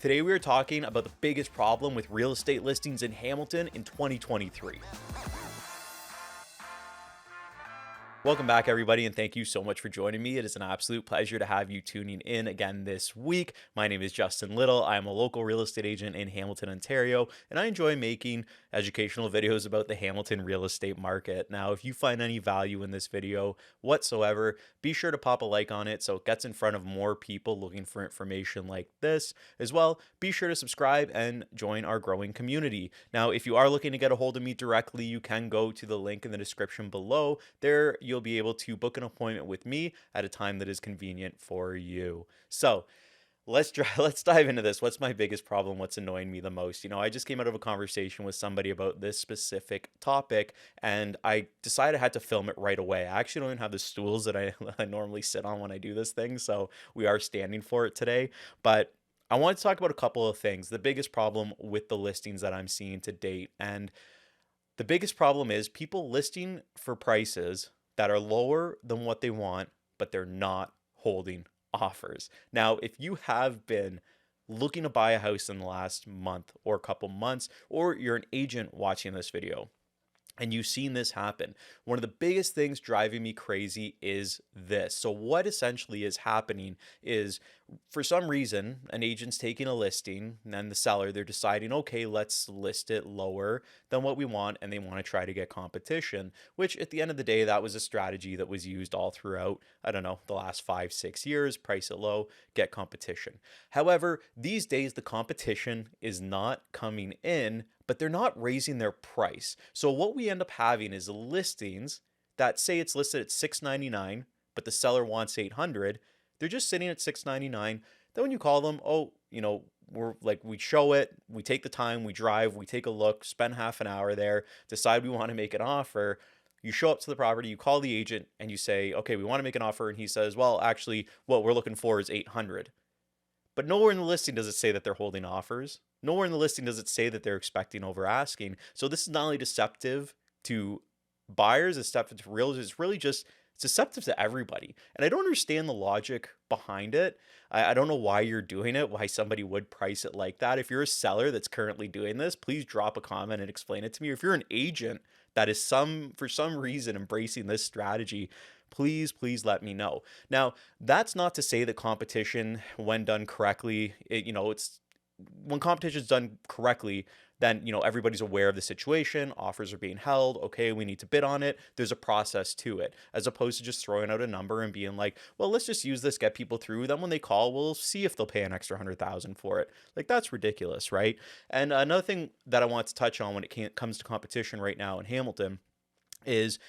Today we are talking about the biggest problem with real estate listings in Hamilton in 2023. Welcome back, everybody, and thank you so much for joining me. It is an absolute pleasure to have you tuning in again this week. My name is Justin Little. I am a local real estate agent in Hamilton, Ontario, and I enjoy making educational videos about the Hamilton real estate market. Now, if you find any value in this video whatsoever, be sure to pop a like on it so it gets in front of more people looking for information like this. As well, be sure to subscribe and join our growing community. Now, if you are looking to get a hold of me directly, you can go to the link in the description below. There, you'll be able to book an appointment with me at a time that is convenient for you. So let's dive into this. What's my biggest problem? What's annoying me the most? I just came out of a conversation with somebody about this specific topic, and I decided I had to film it right away. I actually don't even have the stools that I normally sit on when I do this thing, so we are standing for it today. But I want to talk about a couple of things. The biggest problem with the listings that I'm seeing to date, and the biggest problem is people listing for prices that are lower than what they want, but they're not holding offers. Now, if you have been looking to buy a house in the last month or couple months, or you're an agent watching this video, and you've seen this happen, one of the biggest things driving me crazy is this. So what essentially is happening is, for some reason, an agent's taking a listing, and then the seller, they're deciding, okay, let's list it lower than what we want, and they want to try to get competition, which at the end of the day, that was a strategy that was used all throughout, I don't know, the last 5-6 years. Price it low, get competition. However, these days, the competition is not coming in, but they're not raising their price. So what we end up having is listings that say it's listed at $699, but the seller wants $800. They're just sitting at $699. Then when you call them, we show it, we take the time, we drive, we take a look, spend half an hour there, decide we want to make an offer. You show up to the property, you call the agent, and you say, okay, we want to make an offer. And he says, well, actually, what we're looking for is $800. But nowhere in the listing does it say that they're holding offers. Nowhere in the listing does it say that they're expecting over asking. So this is not only deceptive to buyers, it's deceptive to realtors, it's deceptive to everybody. And I don't understand the logic behind it. I don't know why you're doing it, why somebody would price it like that. If you're a seller that's currently doing this, please drop a comment and explain it to me. Or if you're an agent that is for some reason embracing this strategy, please let me know. Now, that's not to say that competition, when done correctly, when competition is done correctly, then everybody's aware of the situation, offers are being held, okay, we need to bid on it. There's a process to it, as opposed to just throwing out a number and being like, well, let's just use this, get people through. Then when they call, we'll see if they'll pay an extra $100,000 for it. Like, that's ridiculous, right? And another thing that I want to touch on when it comes to competition right now in Hamilton is,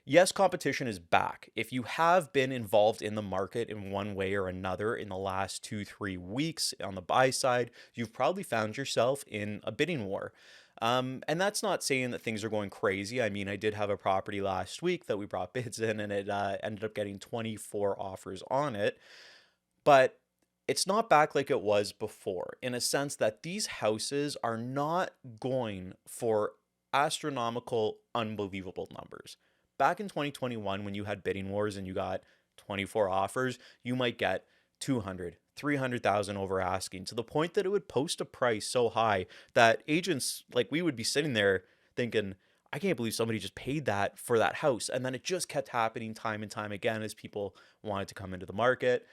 yes, competition is back. If you have been involved in the market in one way or another in the last 2-3 weeks on the buy side, you've probably found yourself in a bidding war. And that's not saying that things are going crazy. I mean, I did have a property last week that we brought bids in, and it ended up getting 24 offers on it. But it's not back like it was before, in a sense that these houses are not going for astronomical, unbelievable numbers. Back in 2021, when you had bidding wars and you got 24 offers, you might get 200, 300,000 over asking, to the point that it would post a price so high that agents, like, we would be sitting there thinking, I can't believe somebody just paid that for that house. And then it just kept happening time and time again as people wanted to come into the market.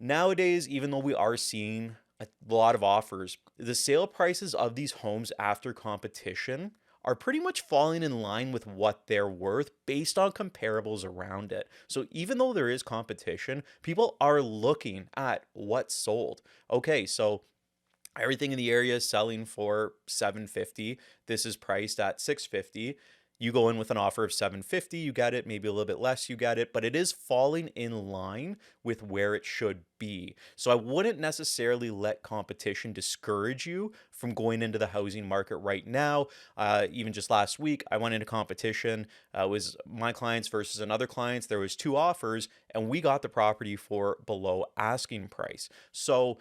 Nowadays, even though we are seeing a lot of offers, the sale prices of these homes after competition are pretty much falling in line with what they're worth based on comparables around it. So even though there is competition, people are looking at what's sold. Okay, so everything in the area is selling for $750. This is priced at $650. You go in with an offer of $750, you get it, maybe a little bit less, you get it, but it is falling in line with where it should be. So I wouldn't necessarily let competition discourage you from going into the housing market right now. Even just last week, I went into competition. It was my clients versus another clients. There was 2 offers, and we got the property for below asking price. So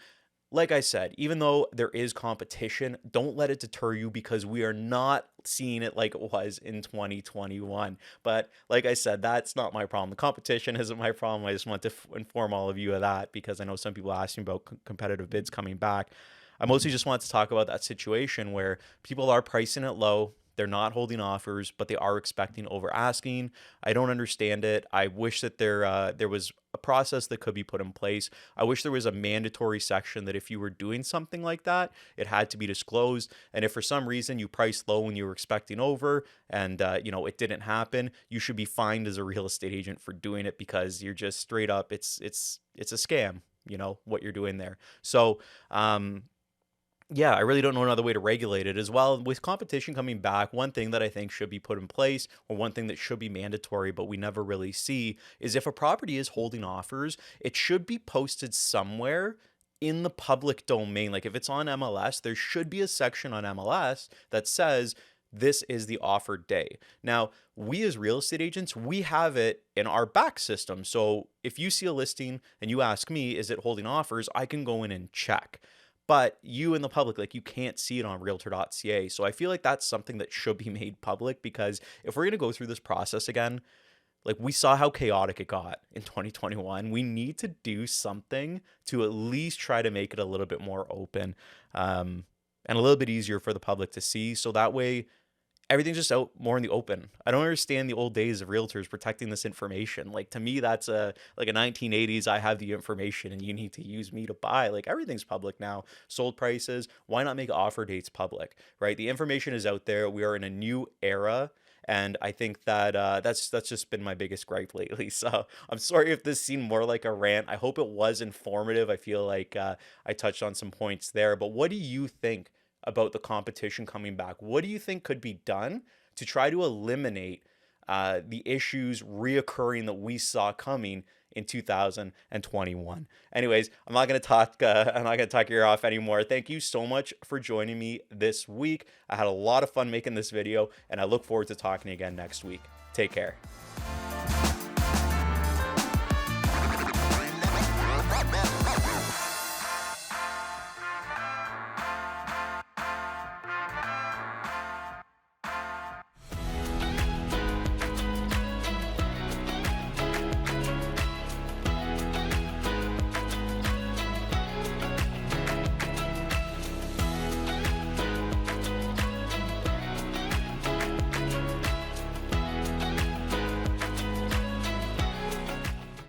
like I said, even though there is competition, don't let it deter you, because we are not seeing it like it was in 2021. But like I said, that's not my problem. The competition isn't my problem. I just want to inform all of you of that, because I know some people ask me about competitive bids coming back. I mostly just wanted to talk about that situation where people are pricing it low. They're not holding offers, but they are expecting over asking. I don't understand it. I wish that there was a process that could be put in place. I wish there was a mandatory section that if you were doing something like that, it had to be disclosed. And if for some reason you priced low when you were expecting over, and it didn't happen, you should be fined as a real estate agent for doing it, because you're just straight up, it's a scam. What you're doing there. So yeah, I really don't know another way to regulate it as well. With competition coming back, one thing that I think should be put in place, or one thing that should be mandatory, but we never really see, is if a property is holding offers, it should be posted somewhere in the public domain. Like if it's on MLS, there should be a section on MLS that says, this is the offer day. Now, we as real estate agents, we have it in our back system. So if you see a listing and you ask me, is it holding offers? I can go in and check. But you in the public, like, you can't see it on realtor.ca. So I feel like that's something that should be made public, because if we're going to go through this process again, like we saw how chaotic it got in 2021, we need to do something to at least try to make it a little bit more open, and a little bit easier for the public to see. So that way everything's just out more in the open. I don't understand the old days of realtors protecting this information. Like, to me, that's like a 1980s, I have the information and you need to use me to buy. Like, everything's public now. Sold prices, why not make offer dates public, right? The information is out there. We are in a new era. And I think that that's just been my biggest gripe lately. So I'm sorry if this seemed more like a rant. I hope it was informative. I feel like I touched on some points there. But what do you think about the competition coming back? What do you think could be done to try to eliminate the issues reoccurring that we saw coming in 2021? Anyways, I'm not gonna talk. I'm not gonna talk your ear off anymore. Thank you so much for joining me this week. I had a lot of fun making this video, and I look forward to talking again next week. Take care.